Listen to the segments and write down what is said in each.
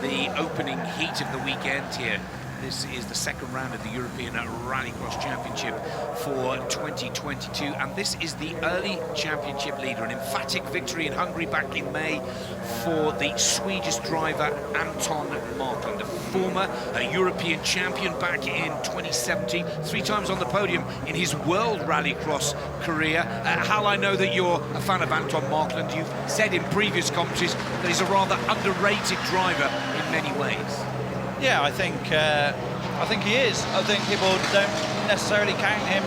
the opening heat of the weekend here. This is the second round of the European Rallycross Championship for 2022, and this is the early championship leader. An emphatic victory in Hungary back in May for the Swedish driver Anton Marklund, a former European champion back in 2017, 3 times on the podium in his World Rallycross career. Hal, I know that you're a fan of Anton Marklund. You've said in previous commentaries that he's a rather underrated driver in many ways. Yeah, I think he is. I think people don't necessarily count him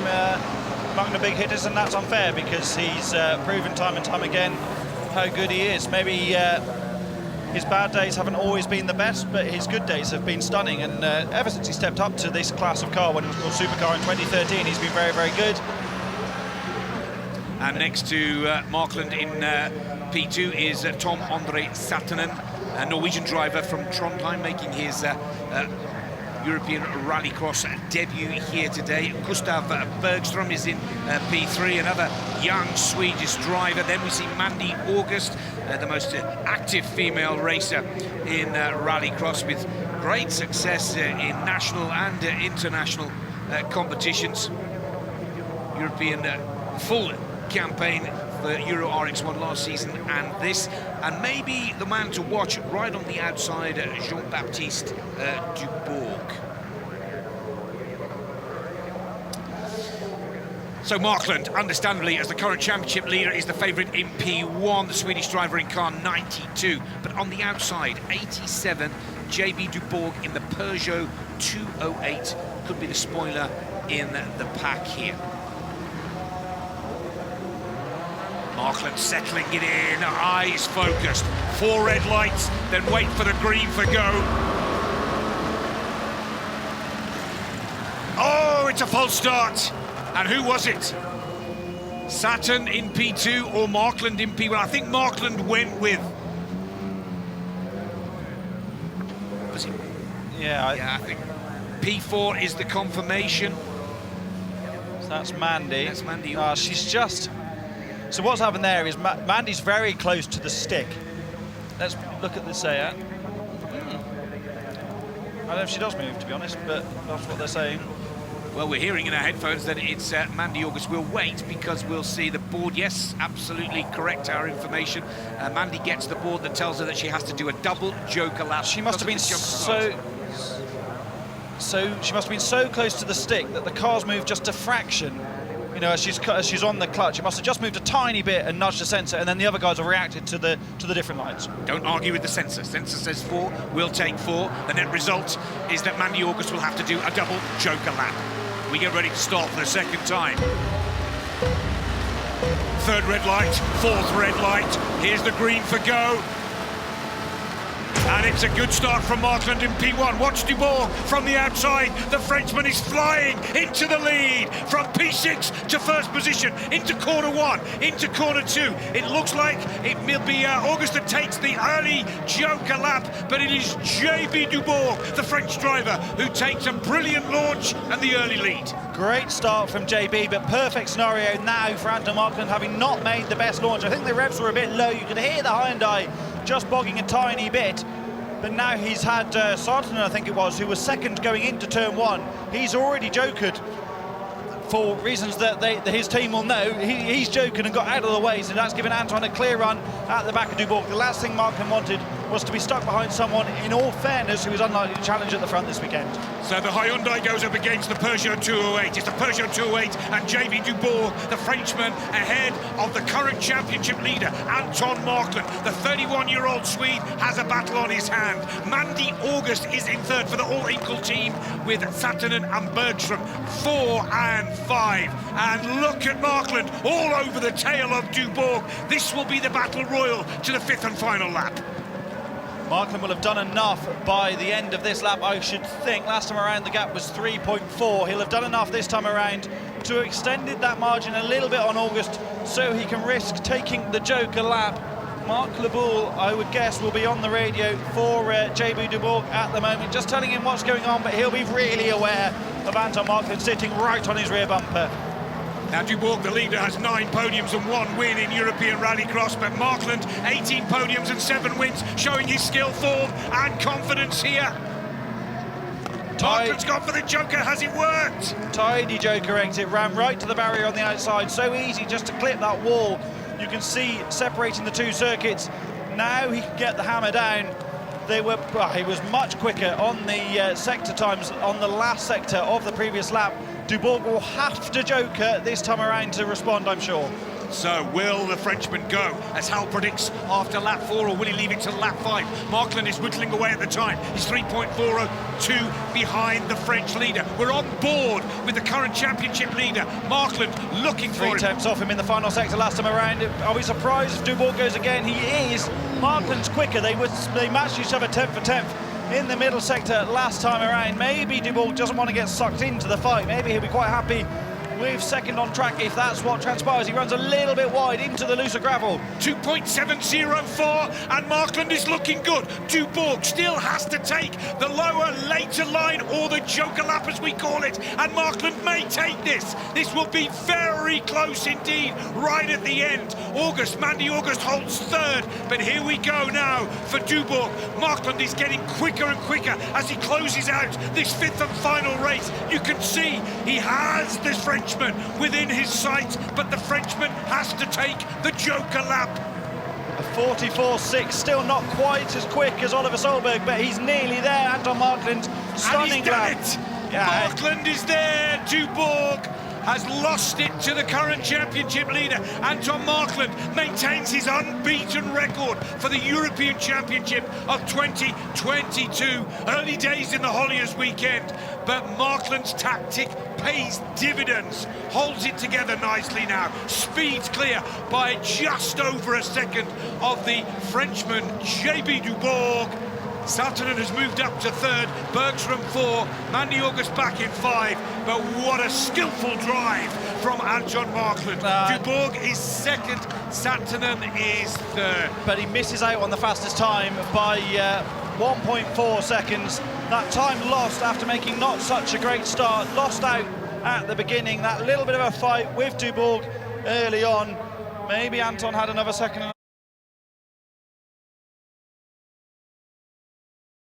among the big hitters, and that's unfair because he's proven time and time again how good he is. Maybe his bad days haven't always been the best, but his good days have been stunning. And ever since he stepped up to this class of car when it was called Supercar in 2013, he's been very, very good. And next to Marklund in P2 is Tom Andre Sætnan, a Norwegian driver from Trondheim, making his European Rallycross debut here today. Gustav Bergström is in P3, another young Swedish driver. Then we see Mandy August, the most active female racer in Rallycross, with great success in national and international competitions. European full campaign for Euro RX1 last season and this, and maybe the man to watch right on the outside, Jean-Baptiste Dubourg. So Marklund, understandably, as the current championship leader, is the favourite in P1, the Swedish driver in car 92. But on the outside, 87, JB Dubourg in the Peugeot 208 could be the spoiler in the pack here. Marklund settling it in, eyes focused, 4 red lights, then wait for the green for go. Oh, it's a false start. And who was it? Sætnan in P2 or Marklund in P1? I think Marklund went with... Was it? Yeah, I think P4 is the confirmation. So that's Mandy. That's Mandy. She's just... So what's happened there is Mandy's very close to the stick. Let's look at the Sætnan. I don't know if she does move, to be honest, but that's what they're saying. Well, we're hearing in our headphones that it's Mandy August. We'll wait because we'll see the board. Yes, absolutely correct, our information. Mandy gets the board that tells her that she has to do a double joker lap. She must have been so she must have been so close to the stick that the car's moved just a fraction. You know, as she's on the clutch, it must have just moved a tiny bit and nudged the sensor, and then the other guys have reacted to the different lights. Don't argue with the sensor. Sensor says 4, we'll take 4. The net result is that Mandy August will have to do a double joker lap. We get ready to start for the second time. 3rd red light, 4th red light. Here's the green for go. And it's a good start from Marklund in P1. Watch Dubourg from the outside. The Frenchman is flying into the lead from P6 to first position, into corner 1, into corner 2. It looks like it will be August that takes the early joker lap, but it is JB Dubourg, the French driver, who takes a brilliant launch and the early lead. Great start from JB, but perfect scenario now for Anton Marklund, having not made the best launch. I think the revs were a bit low. You could hear the Hyundai just bogging a tiny bit. But now he's had Sætnan, I think it was, who was second going into turn 1. He's already jokered for reasons that his team will know. He's joking and got out of the way, so that's given Anton a clear run at the back of Dubourg. The last thing Marklund wanted was to be stuck behind someone, in all fairness, who was unlikely to challenge at the front this weekend. So the Hyundai goes up against the Peugeot 208. It's the Peugeot 208 and JB Dubourg, the Frenchman, ahead of the current championship leader, Anton Marklund. The 31-year-old Swede has a battle on his hand. Mandy August is in 3rd for the all-equal team with Sætnan and Bergström, 4 and 5. And look at Marklund all over the tail of Dubourg. This will be the battle royal to the 5th and final lap. Marklund will have done enough by the end of this lap, I should think. Last time around the gap was 3.4. He'll have done enough this time around to have extended that margin a little bit on August so he can risk taking the joker lap. Mark Leboul, I would guess, will be on the radio for JB Dubourg at the moment, just telling him what's going on, but he'll be really aware of Anton Marklund sitting right on his rear bumper. Now Dubourg, the leader, has 9 podiums and 1 win in European Rallycross, but Markland, 18 podiums and 7 wins, showing his skill, form and confidence here. Markland's gone for the joker. Has it worked? Tiny joker exit, ran right to the barrier on the outside. So easy just to clip that wall. You can see separating the 2 circuits. Now he can get the hammer down. He was much quicker on the sector times on the last sector of the previous lap. Dubourg will have to joker this time around to respond, I'm sure. So will the Frenchman go, as Hal predicts, after lap 4, or will he leave it to lap 5? Markland is whittling away at the time. He's 3.402 behind the French leader. We're on board with the current championship leader. Markland looking for 3 him. tenths off him in the final sector last time around. Are we surprised if Dubourg goes again? He is. Markland's quicker. They matched each other 10th for 10th in the middle sector last time around. Maybe Dubourg doesn't want to get sucked into the fight. Maybe he'll be quite happy with second on track if that's what transpires. He runs a little bit wide into the looser gravel. 2.704, and Markland is looking good. Dubourg still has to take the lower, later line, or the joker lap as we call it, and Markland may take this. This will be very close indeed, right at the end. Mandy August holds 3rd, but here we go now for Dubourg. Markland is getting quicker and quicker as he closes out this 5th and final race. You can see he has this Frenchman within his sights, but the Frenchman has to take the joker lap. A 44.6, still not quite as quick as Oliver Solberg, but he's nearly there. Anton Markland, stunning lap. Yeah. Markland is there. Dubourg has lost it to the current championship leader. Anton Markland maintains his unbeaten record for the European Championship of 2022. Early days in the Holliers weekend, but Markland's tactic pays dividends. Holds it together nicely now. Speeds clear by just over a second of the Frenchman, JB Dubourg. Sætnan has moved up to 3rd, Bergstrom 4, Mandy August back in 5, but what a skillful drive from Anton Markland. Dubourg is 2nd, Sætnan is 3rd. But he misses out on the fastest time by 1.4 seconds. That time lost after making not such a great start, lost out at the beginning. That little bit of a fight with Dubourg early on. Maybe Anton had another second.